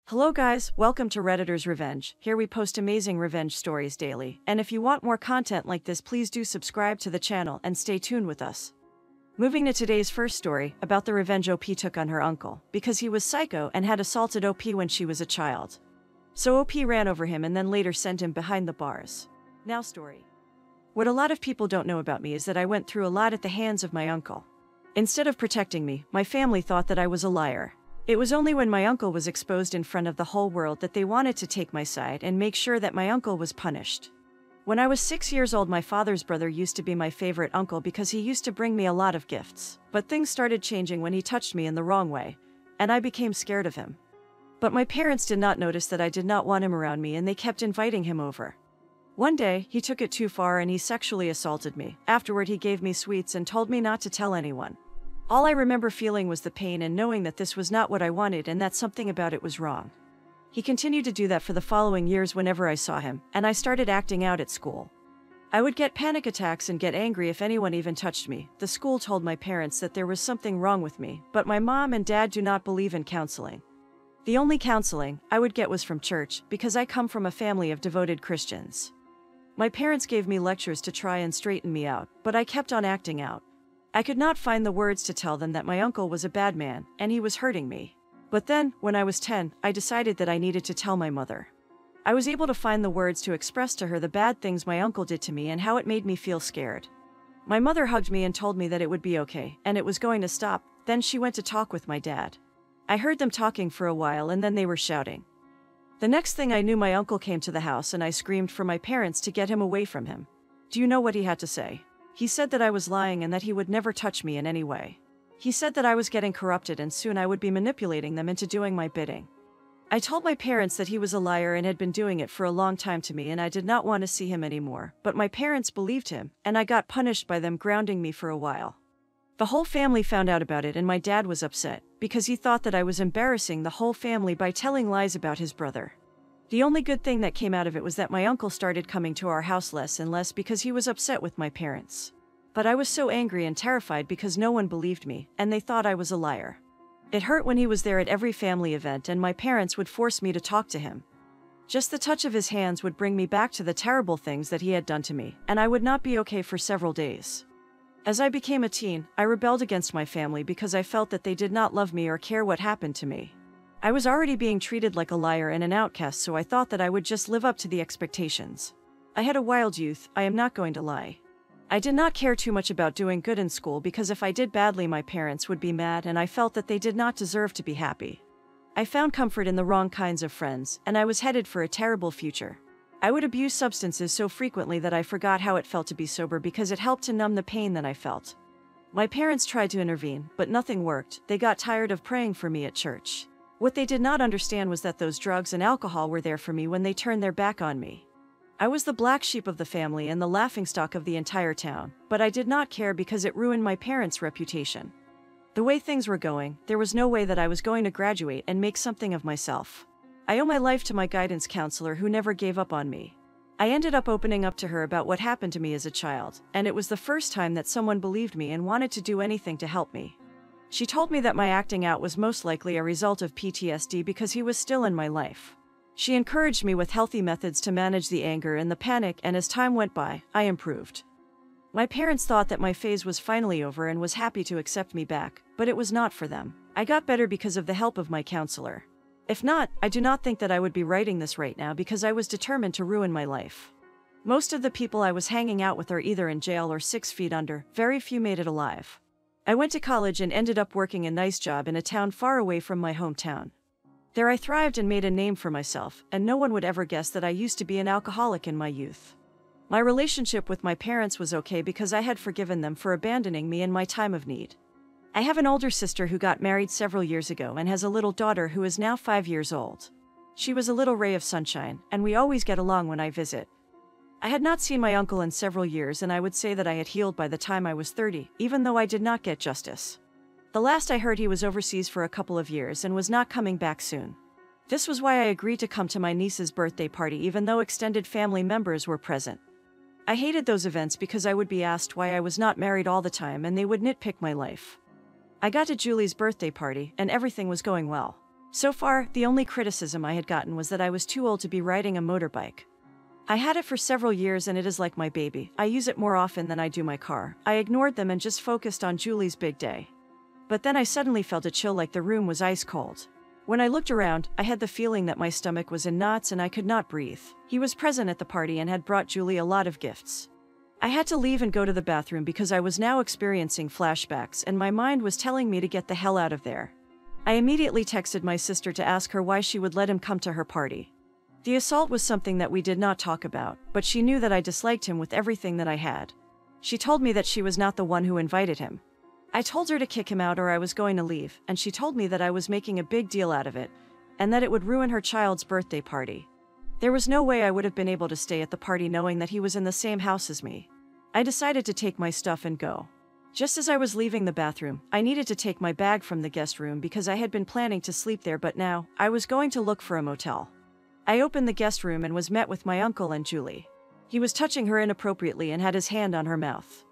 Hello guys, welcome to Redditor's Revenge. Here we post amazing revenge stories daily, and if you want more content like this, please do subscribe to the channel and stay tuned with us. Moving to today's first story, about the revenge OP took on her uncle, because he was psycho and had assaulted OP when she was a child. So OP ran over him and then later sent him behind the bars. Now story. What a lot of people don't know about me is that I went through a lot at the hands of my uncle. Instead of protecting me, my family thought that I was a liar. It was only when my uncle was exposed in front of the whole world that they wanted to take my side and make sure that my uncle was punished. When I was 6 years old, my father's brother used to be my favorite uncle because he used to bring me a lot of gifts. But things started changing when he touched me in the wrong way, and I became scared of him. But my parents did not notice that I did not want him around me, and they kept inviting him over. One day, he took it too far and he sexually assaulted me. Afterward, he gave me sweets and told me not to tell anyone. All I remember feeling was the pain and knowing that this was not what I wanted and that something about it was wrong. He continued to do that for the following years whenever I saw him, and I started acting out at school. I would get panic attacks and get angry if anyone even touched me. The school told my parents that there was something wrong with me, but my mom and dad do not believe in counseling. The only counseling I would get was from church, because I come from a family of devoted Christians. My parents gave me lectures to try and straighten me out, but I kept on acting out. I could not find the words to tell them that my uncle was a bad man, and he was hurting me. But then, when I was 10, I decided that I needed to tell my mother. I was able to find the words to express to her the bad things my uncle did to me and how it made me feel scared. My mother hugged me and told me that it would be okay, and it was going to stop. Then she went to talk with my dad. I heard them talking for a while and then they were shouting. The next thing I knew, my uncle came to the house and I screamed for my parents to get him away from him. Do you know what he had to say? He said that I was lying and that he would never touch me in any way. He said that I was getting corrupted and soon I would be manipulating them into doing my bidding. I told my parents that he was a liar and had been doing it for a long time to me, and I did not want to see him anymore, but my parents believed him, and I got punished by them grounding me for a while. The whole family found out about it and my dad was upset, because he thought that I was embarrassing the whole family by telling lies about his brother. The only good thing that came out of it was that my uncle started coming to our house less and less because he was upset with my parents. But I was so angry and terrified because no one believed me, and they thought I was a liar. It hurt when he was there at every family event and my parents would force me to talk to him. Just the touch of his hands would bring me back to the terrible things that he had done to me, and I would not be okay for several days. As I became a teen, I rebelled against my family because I felt that they did not love me or care what happened to me. I was already being treated like a liar and an outcast, so I thought that I would just live up to the expectations. I had a wild youth, I am not going to lie. I did not care too much about doing good in school because if I did badly my parents would be mad and I felt that they did not deserve to be happy. I found comfort in the wrong kinds of friends and I was headed for a terrible future. I would abuse substances so frequently that I forgot how it felt to be sober because it helped to numb the pain that I felt. My parents tried to intervene, but nothing worked. They got tired of praying for me at church. What they did not understand was that those drugs and alcohol were there for me when they turned their back on me. I was the black sheep of the family and the laughingstock of the entire town, but I did not care because it ruined my parents' reputation. The way things were going, there was no way that I was going to graduate and make something of myself. I owe my life to my guidance counselor who never gave up on me. I ended up opening up to her about what happened to me as a child, and it was the first time that someone believed me and wanted to do anything to help me. She told me that my acting out was most likely a result of PTSD because he was still in my life. She encouraged me with healthy methods to manage the anger and the panic, and as time went by, I improved. My parents thought that my phase was finally over and was happy to accept me back, but it was not for them. I got better because of the help of my counselor. If not, I do not think that I would be writing this right now because I was determined to ruin my life. Most of the people I was hanging out with are either in jail or 6 feet under, very few made it alive. I went to college and ended up working a nice job in a town far away from my hometown. There I thrived and made a name for myself, and no one would ever guess that I used to be an alcoholic in my youth. My relationship with my parents was okay because I had forgiven them for abandoning me in my time of need. I have an older sister who got married several years ago and has a little daughter who is now 5 years old. She was a little ray of sunshine, and we always get along when I visit. I had not seen my uncle in several years, and I would say that I had healed by the time I was 30, even though I did not get justice. The last I heard, he was overseas for a couple of years and was not coming back soon. This was why I agreed to come to my niece's birthday party even though extended family members were present. I hated those events because I would be asked why I was not married all the time and they would nitpick my life. I got to Julie's birthday party and everything was going well. So far, the only criticism I had gotten was that I was too old to be riding a motorbike. I had it for several years and it is like my baby. I use it more often than I do my car. I ignored them and just focused on Julie's big day. But then I suddenly felt a chill, like the room was ice cold. When I looked around, I had the feeling that my stomach was in knots and I could not breathe. He was present at the party and had brought Julie a lot of gifts. I had to leave and go to the bathroom because I was now experiencing flashbacks and my mind was telling me to get the hell out of there. I immediately texted my sister to ask her why she would let him come to her party. The assault was something that we did not talk about, but she knew that I disliked him with everything that I had. She told me that she was not the one who invited him. I told her to kick him out or I was going to leave, and she told me that I was making a big deal out of it, and that it would ruin her child's birthday party. There was no way I would have been able to stay at the party knowing that he was in the same house as me. I decided to take my stuff and go. Just as I was leaving the bathroom, I needed to take my bag from the guest room because I had been planning to sleep there, but now, I was going to look for a motel. I opened the guest room and was met with my uncle and Julie. He was touching her inappropriately and had his hand on her mouth.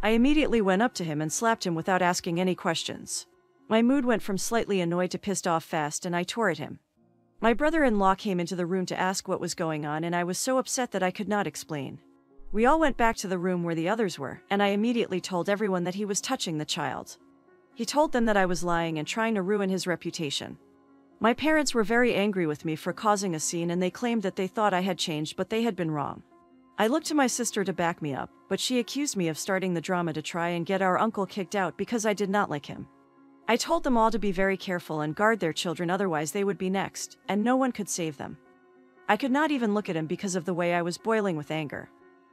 I immediately went up to him and slapped him without asking any questions. My mood went from slightly annoyed to pissed off fast and I tore at him. My brother-in-law came into the room to ask what was going on and I was so upset that I could not explain. We all went back to the room where the others were, and I immediately told everyone that he was touching the child. He told them that I was lying and trying to ruin his reputation. My parents were very angry with me for causing a scene and they claimed that they thought I had changed, but they had been wrong. I looked to my sister to back me up, but she accused me of starting the drama to try and get our uncle kicked out because I did not like him. I told them all to be very careful and guard their children, otherwise they would be next, and no one could save them. I could not even look at him because of the way I was boiling with anger.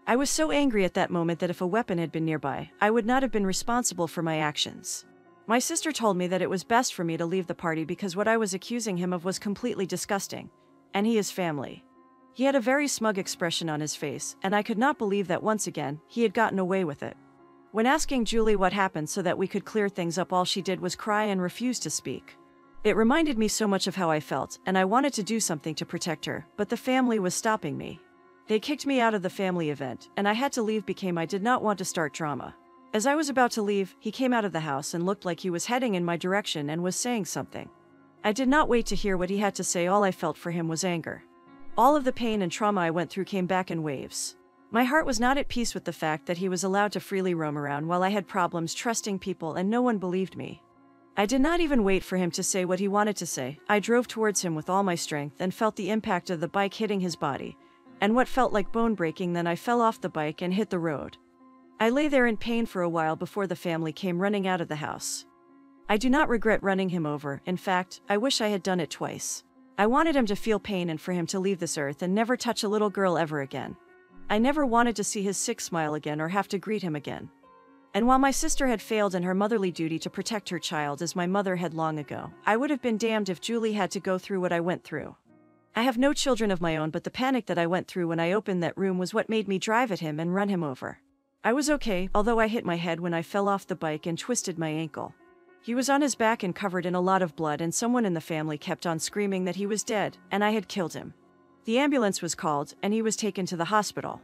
I was so angry at that moment that if a weapon had been nearby, I would not have been responsible for my actions. My sister told me that it was best for me to leave the party because what I was accusing him of was completely disgusting, and he is family. He had a very smug expression on his face, and I could not believe that once again, he had gotten away with it. When asking Julie what happened so that we could clear things up, all she did was cry and refuse to speak. It reminded me so much of how I felt, and I wanted to do something to protect her, but the family was stopping me. They kicked me out of the family event, and I had to leave because I did not want to start drama. As I was about to leave, he came out of the house and looked like he was heading in my direction and was saying something. I did not wait to hear what he had to say. All I felt for him was anger. All of the pain and trauma I went through came back in waves. My heart was not at peace with the fact that he was allowed to freely roam around while I had problems trusting people and no one believed me. I did not even wait for him to say what he wanted to say. I drove towards him with all my strength and felt the impact of the bike hitting his body, and what felt like bone breaking. Then I fell off the bike and hit the road. I lay there in pain for a while before the family came running out of the house. I do not regret running him over. In fact, I wish I had done it twice. I wanted him to feel pain and for him to leave this earth and never touch a little girl ever again. I never wanted to see his sick smile again or have to greet him again. And while my sister had failed in her motherly duty to protect her child as my mother had long ago, I would have been damned if Julie had to go through what I went through. I have no children of my own, but the panic that I went through when I opened that room was what made me drive at him and run him over. I was okay, although I hit my head when I fell off the bike and twisted my ankle. He was on his back and covered in a lot of blood, and someone in the family kept on screaming that he was dead and I had killed him. The ambulance was called and he was taken to the hospital.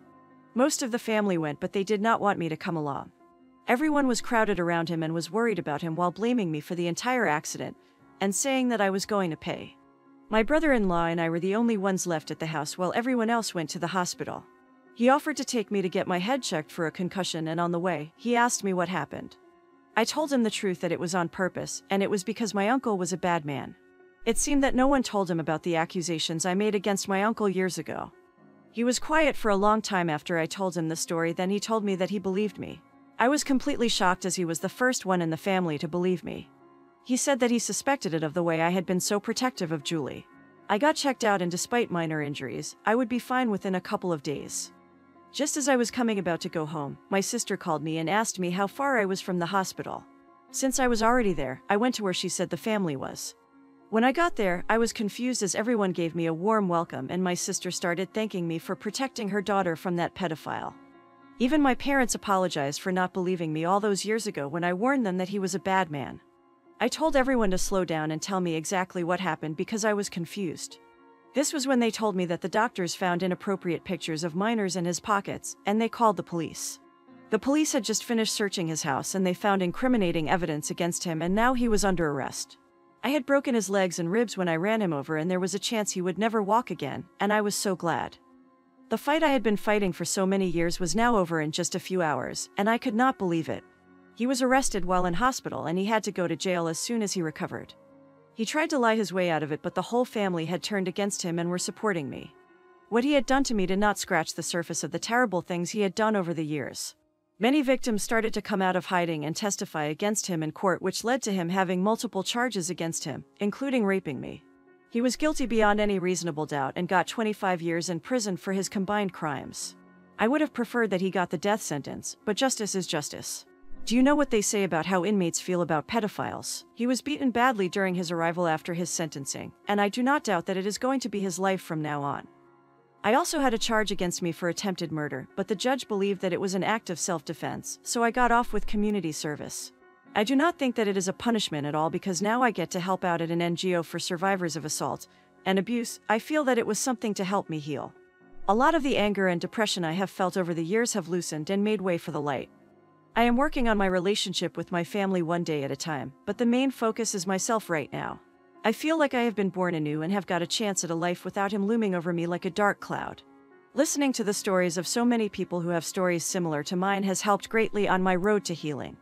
Most of the family went, but they did not want me to come along. Everyone was crowded around him and was worried about him while blaming me for the entire accident and saying that I was going to pay. My brother-in-law and I were the only ones left at the house while everyone else went to the hospital. He offered to take me to get my head checked for a concussion, and on the way, he asked me what happened. I told him the truth, that it was on purpose, and it was because my uncle was a bad man. It seemed that no one told him about the accusations I made against my uncle years ago. He was quiet for a long time after I told him the story, then he told me that he believed me. I was completely shocked as he was the first one in the family to believe me. He said that he suspected it of the way I had been so protective of Julie. I got checked out and despite minor injuries, I would be fine within a couple of days. Just as I was coming about to go home, my sister called me and asked me how far I was from the hospital. Since I was already there, I went to where she said the family was. When I got there, I was confused as everyone gave me a warm welcome and my sister started thanking me for protecting her daughter from that pedophile. Even my parents apologized for not believing me all those years ago when I warned them that he was a bad man. I told everyone to slow down and tell me exactly what happened because I was confused. This was when they told me that the doctors found inappropriate pictures of minors in his pockets, and they called the police. The police had just finished searching his house and they found incriminating evidence against him, and now he was under arrest. I had broken his legs and ribs when I ran him over, and there was a chance he would never walk again, and I was so glad. The fight I had been fighting for so many years was now over in just a few hours, and I could not believe it. He was arrested while in hospital, and he had to go to jail as soon as he recovered. He tried to lie his way out of it, but the whole family had turned against him and were supporting me. What he had done to me did not scratch the surface of the terrible things he had done over the years. Many victims started to come out of hiding and testify against him in court, which led to him having multiple charges against him, including raping me. He was guilty beyond any reasonable doubt and got 25 years in prison for his combined crimes. I would have preferred that he got the death sentence, but justice is justice. Do you know what they say about how inmates feel about pedophiles? He was beaten badly during his arrival after his sentencing, and I do not doubt that it is going to be his life from now on. I also had a charge against me for attempted murder, but the judge believed that it was an act of self-defense, so I got off with community service. I do not think that it is a punishment at all, because now I get to help out at an NGO for survivors of assault and abuse. I feel that it was something to help me heal. A lot of the anger and depression I have felt over the years have loosened and made way for the light. I am working on my relationship with my family one day at a time, but the main focus is myself right now. I feel like I have been born anew and have got a chance at a life without him looming over me like a dark cloud. Listening to the stories of so many people who have stories similar to mine has helped greatly on my road to healing.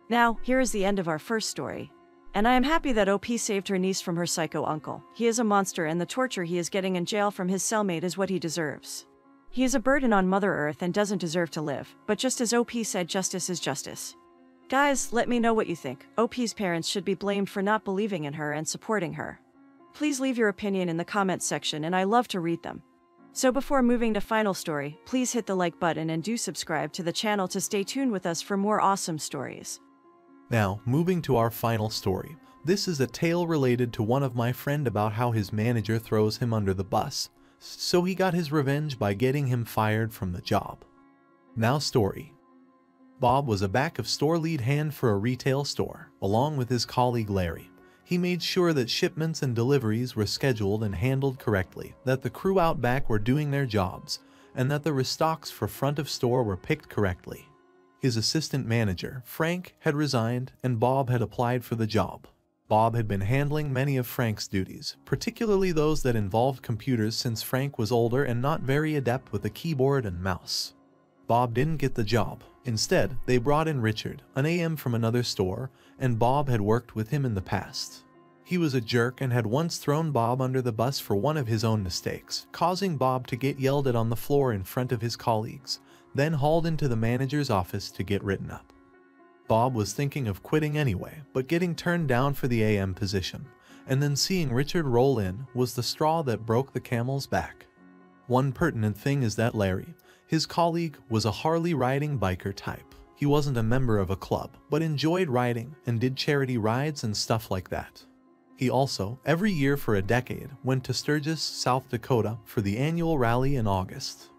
Now, here is the end of our first story. And I am happy that OP saved her niece from her psycho uncle. He is a monster, and the torture he is getting in jail from his cellmate is what he deserves. He is a burden on Mother Earth and doesn't deserve to live, but just as OP said, justice is justice. Guys, let me know what you think. OP's parents should be blamed for not believing in her and supporting her. Please leave your opinion in the comments section, and I love to read them. So before moving to final story, please hit the like button and do subscribe to the channel to stay tuned with us for more awesome stories. Now, moving to our final story. This is a tale related to one of my friend about how his manager throws him under the bus, so he got his revenge by getting him fired from the job. Now story. Bob was a back-of-store lead hand for a retail store, along with his colleague Larry. He made sure that shipments and deliveries were scheduled and handled correctly, that the crew out back were doing their jobs, and that the restocks for front of store were picked correctly. His assistant manager, Frank, had resigned, and Bob had applied for the job. Bob had been handling many of Frank's duties, particularly those that involved computers, since Frank was older and not very adept with a keyboard and mouse. Bob didn't get the job. Instead, they brought in Richard, an AM from another store, and Bob had worked with him in the past. He was a jerk and had once thrown Bob under the bus for one of his own mistakes, causing Bob to get yelled at on the floor in front of his colleagues, then hauled into the manager's office to get written up. Bob was thinking of quitting anyway, but getting turned down for the AM position, and then seeing Richard roll in, was the straw that broke the camel's back. One pertinent thing is that Larry, his colleague, was a Harley-riding biker type. He wasn't a member of a club, but enjoyed riding and did charity rides and stuff like that. He also, every year for a decade, went to Sturgis, South Dakota for the annual rally in August.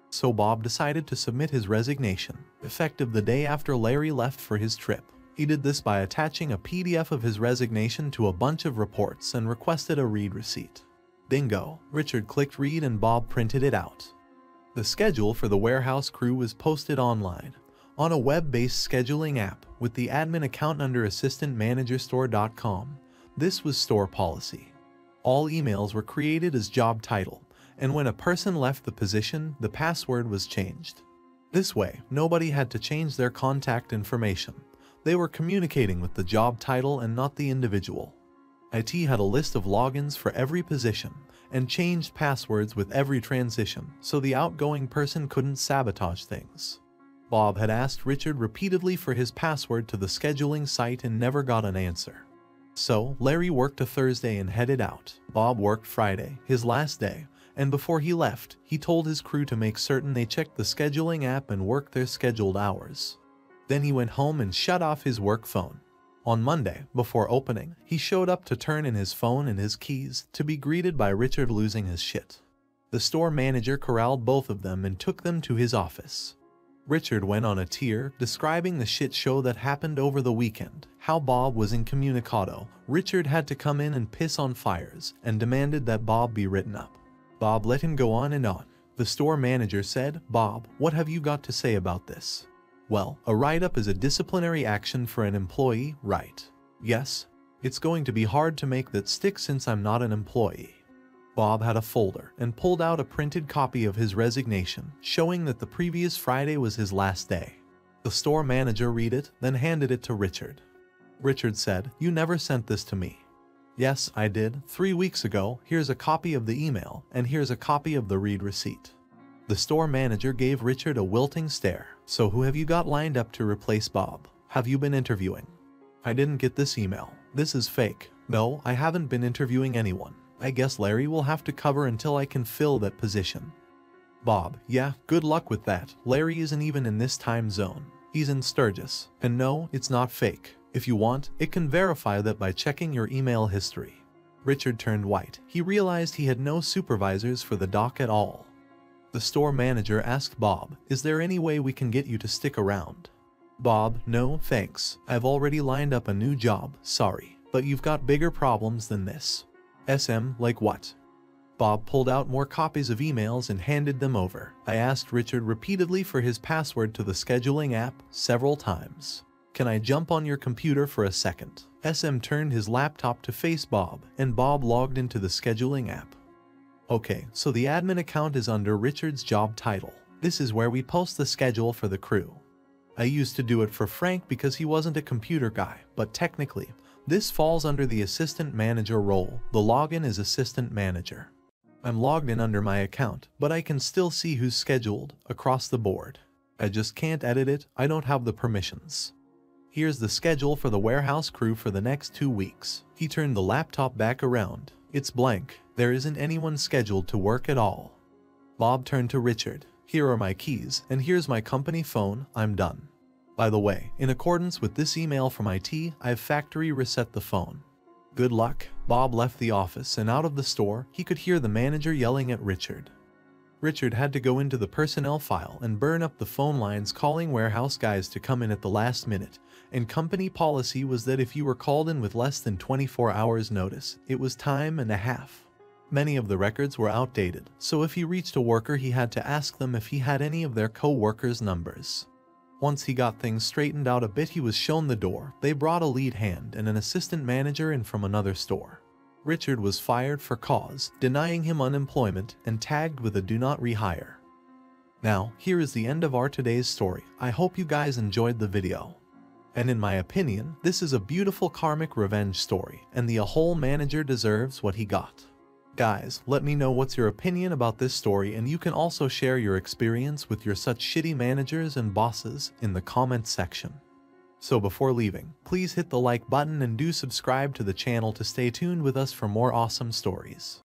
So Bob decided to submit his resignation, effective the day after Larry left for his trip. He did this by attaching a PDF of his resignation to a bunch of reports and requested a read receipt. Bingo! Richard clicked read and Bob printed it out. The schedule for the warehouse crew was posted online, on a web-based scheduling app with the admin account under assistantmanagerstore.com. This was store policy. All emails were created as job title, and when a person left the position, the password was changed. This way, nobody had to change their contact information. They were communicating with the job title and not the individual. IT had a list of logins for every position, and changed passwords with every transition, so the outgoing person couldn't sabotage things. Bob had asked Richard repeatedly for his password to the scheduling site and never got an answer. So, Larry worked a Thursday and headed out. Bob worked Friday, his last day, and before he left, he told his crew to make certain they checked the scheduling app and worked their scheduled hours. Then he went home and shut off his work phone. On Monday, before opening, he showed up to turn in his phone and his keys, to be greeted by Richard losing his shit. The store manager corralled both of them and took them to his office. Richard went on a tear, describing the shit show that happened over the weekend, how Bob was incommunicado. Richard had to come in and piss on fires, and demanded that Bob be written up. Bob let him go on and on. The store manager said, "Bob, what have you got to say about this?" "Well, a write-up is a disciplinary action for an employee, right?" "Yes." It's going to be hard to make that stick since I'm not an employee. Bob had a folder and pulled out a printed copy of his resignation, showing that the previous Friday was his last day. The store manager read it, then handed it to Richard. Richard said, "You never sent this to me." "Yes, I did, 3 weeks ago. Here's a copy of the email, and here's a copy of the read receipt." The store manager gave Richard a wilting stare. "So who have you got lined up to replace Bob? Have you been interviewing?" "I didn't get this email. This is fake." "No, I haven't been interviewing anyone. I guess Larry will have to cover until I can fill that position." Bob: "Yeah, good luck with that. Larry isn't even in this time zone. He's in Sturgis. And no, it's not fake. If you want, it can verify that by checking your email history." Richard turned white. He realized he had no supervisors for the dock at all. The store manager asked Bob, "Is there any way we can get you to stick around?" Bob: "No, thanks. I've already lined up a new job, sorry. But you've got bigger problems than this." Like what?" Bob pulled out more copies of emails and handed them over. "I asked Richard repeatedly for his password to the scheduling app several times. Can I jump on your computer for a second?" SM turned his laptop to face Bob, and Bob logged into the scheduling app. "Okay, so the admin account is under Richard's job title. This is where we post the schedule for the crew. I used to do it for Frank because he wasn't a computer guy, but technically, this falls under the assistant manager role. The login is assistant manager. I'm logged in under my account, but I can still see who's scheduled across the board. I just can't edit it. I don't have the permissions. Here's the schedule for the warehouse crew for the next 2 weeks." He turned the laptop back around. "It's blank. There isn't anyone scheduled to work at all." Bob turned to Richard. "Here are my keys, and here's my company phone. I'm done. By the way, in accordance with this email from IT, I've factory reset the phone. Good luck." Bob left the office, and out of the store, he could hear the manager yelling at Richard. Richard had to go into the personnel file and burn up the phone lines calling warehouse guys to come in at the last minute, and company policy was that if you were called in with less than 24 hours notice, it was time and a half. Many of the records were outdated, so if he reached a worker he had to ask them if he had any of their co-workers' numbers. Once he got things straightened out a bit, he was shown the door. They brought a lead hand and an assistant manager in from another store. Richard was fired for cause, denying him unemployment, and tagged with a do not rehire. Now, here is the end of our today's story. I hope you guys enjoyed the video. And in my opinion, this is a beautiful karmic revenge story, and the whole manager deserves what he got. Guys, let me know what's your opinion about this story, and you can also share your experience with your such shitty managers and bosses in the comments section. So before leaving, please hit the like button and do subscribe to the channel to stay tuned with us for more awesome stories.